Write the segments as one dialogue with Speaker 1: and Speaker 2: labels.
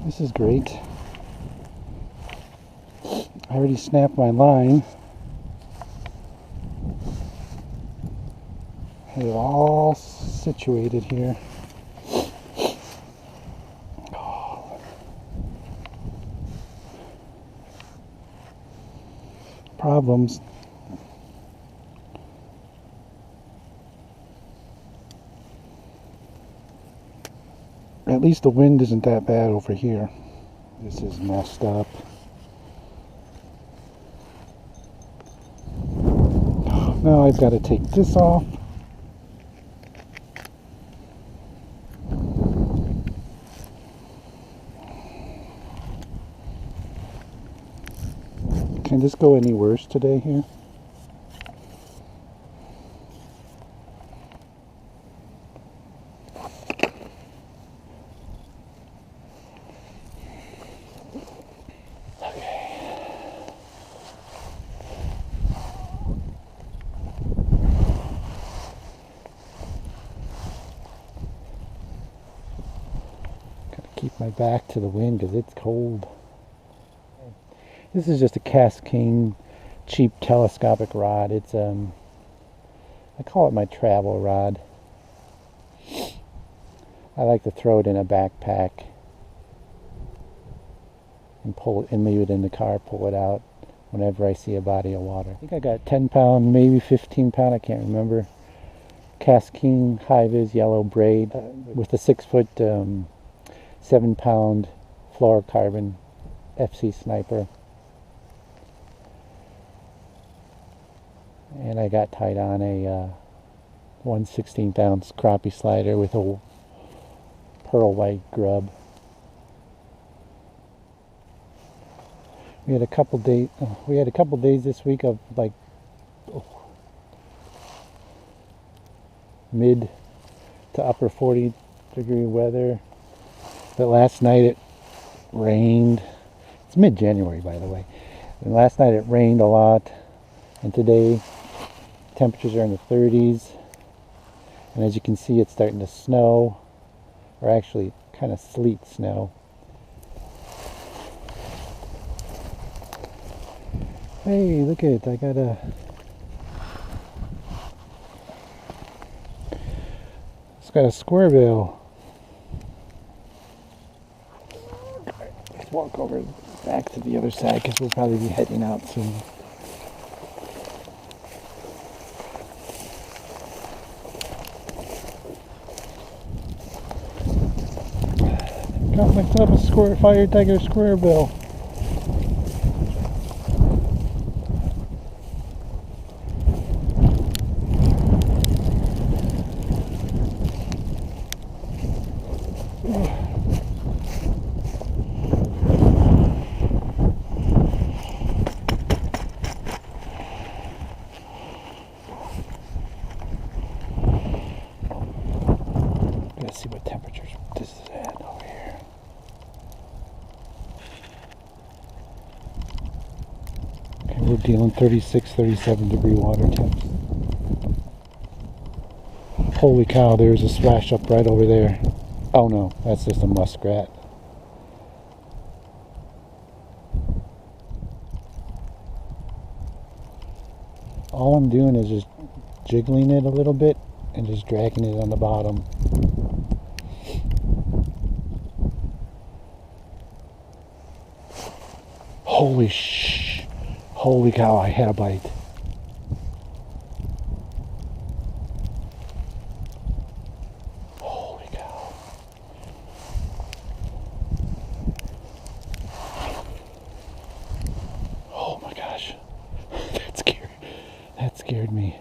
Speaker 1: This is great. I already snapped my line. Have it all situated here. Problems. At least the wind isn't that bad over here. This is messed up. Now I've got to take this off. Can this go any worse today here? Keep my back to the wind because it's cold. This is just a Cast King cheap telescopic rod. It's I call it my travel rod. I like to throw it in a backpack and pull it and leave it in the car, pull it out whenever I see a body of water. I think I got 10 pound, maybe 15 pound, I can't remember. Cast King high vis yellow braid with a 6 foot 7 pound fluorocarbon FC sniper, and I got tied on a 1/16 ounce crappie slider with a pearl white grub. We had a couple days this week of like mid to upper 40-degree weather. But last night it rained. It's mid-January, by the way. And last night it rained a lot. And today temperatures are in the 30s. And as you can see, it's starting to snow. Or actually kind of sleet snow. Hey, look at it. I got a... It's got a square bill. Walk over back to the other side because we'll probably be heading out soon. Got myself a fire tiger square bill. Let's see what temperatures this is at over here. Okay, we're dealing 36, 37 degree water temps. Holy cow, there's a splash up right over there. Oh no, that's just a muskrat. All I'm doing is just jiggling it a little bit and just dragging it on the bottom. Holy cow, I had a bite. Holy cow. Oh my gosh. That scared me.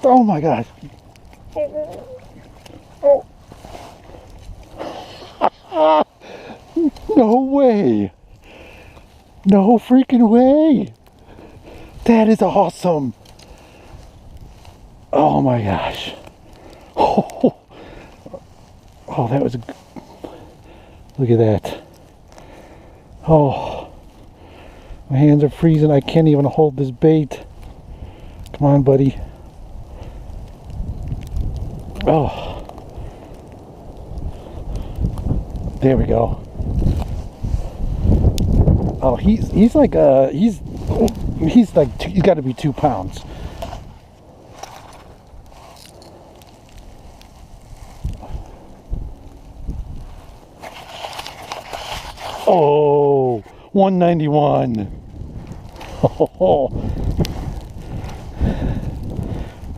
Speaker 1: Oh my gosh. Oh. No way. No freaking way. That is awesome. Oh my gosh. Oh, oh, that was a... Look at that. Oh, my hands are freezing. I can't even hold this bait. Come on, buddy. Oh, there we go. Oh, he's like he's got to be 2 pounds. Oh, 191. Oh,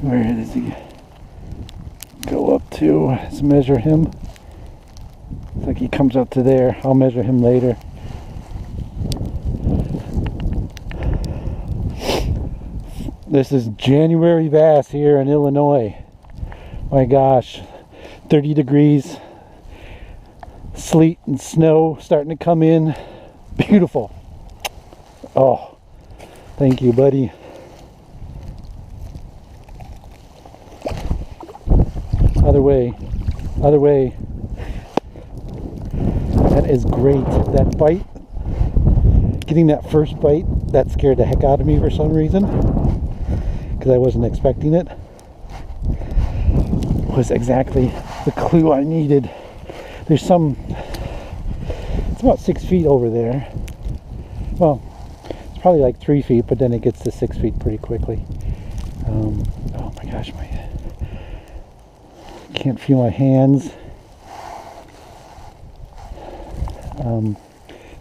Speaker 1: where does he go up to? Let's measure him. It's like he comes up to there. I'll measure him later. This is January bass here in Illinois. My gosh, 30 degrees. Sleet and snow starting to come in. Beautiful. Oh, thank you, buddy. Other way. Other way. That is great. That bite, getting that first bite, that scared the heck out of me for some reason, because I wasn't expecting it. Was exactly the clue I needed. There's some, it's about 6 feet over there. Well, it's probably like 3 feet, but then it gets to 6 feet pretty quickly. Oh my gosh, can't feel my hands.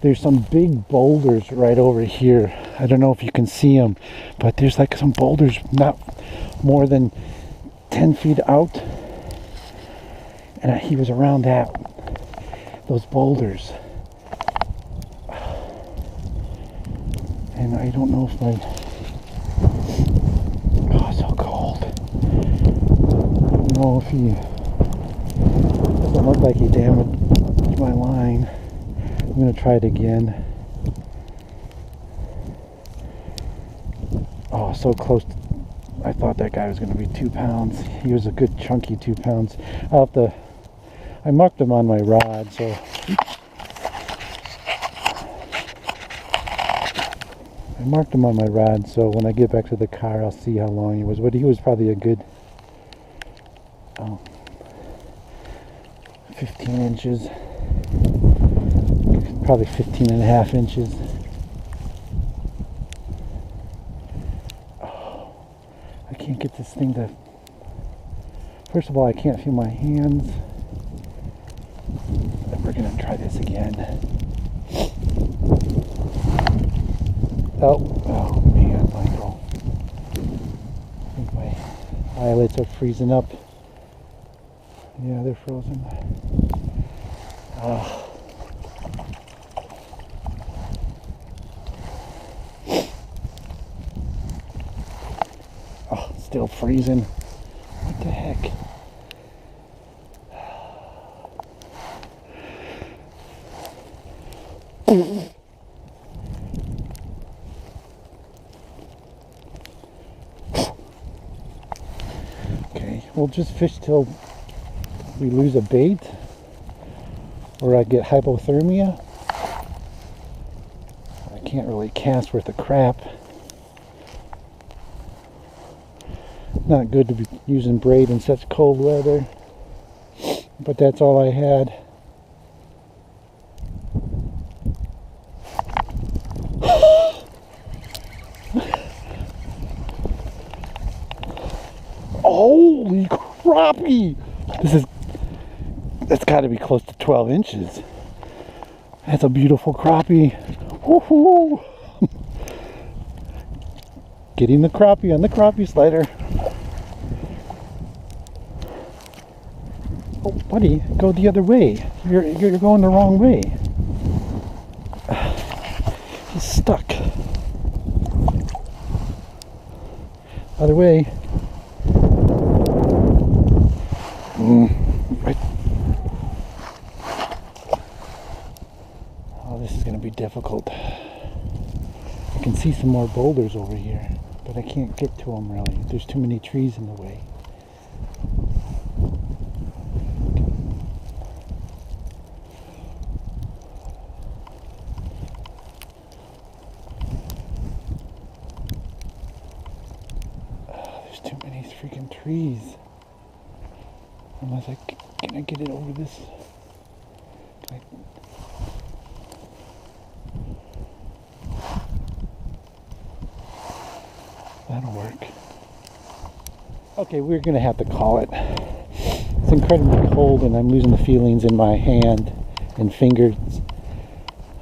Speaker 1: There's some big boulders right over here. I don't know if you can see them, but there's like some boulders not more than 10 feet out. And he was around those boulders. And I don't know if oh, it's so cold. I don't know if he, doesn't look like he damaged my line. I'm going to try it again. Oh, so close. I thought that guy was going to be 2 pounds. He was a good chunky 2 pounds. I'll have to, I marked him on my rod, so when I get back to the car I'll see how long he was, but he was probably a good 15 inches, probably 15 and a half inches. Oh, I can't get this thing to, first of all, I can't feel my hands. We're gonna try this again. Oh man, Michael. I think my eyelids are freezing up. Yeah, they're frozen. Oh. Oh, still freezing. What the heck? Okay, we'll just fish till we lose a bait or I get hypothermia. I can't really cast worth a crap. Not good to be using braid in such cold weather, but that's all I had. Holy crappie! That's got to be close to 12 inches. That's a beautiful crappie. Woohoo! Getting the crappie on the crappie slider. Oh, buddy, go the other way. You're going the wrong way. He's stuck. Other way. Right. Oh, this is going to be difficult. I can see some more boulders over here, but I can't get to them really. There's too many trees in the way. There's too many freaking trees. Unless can I get it over this? That'll work. Okay, we're gonna have to call it. It's incredibly cold and I'm losing the feelings in my hand and fingers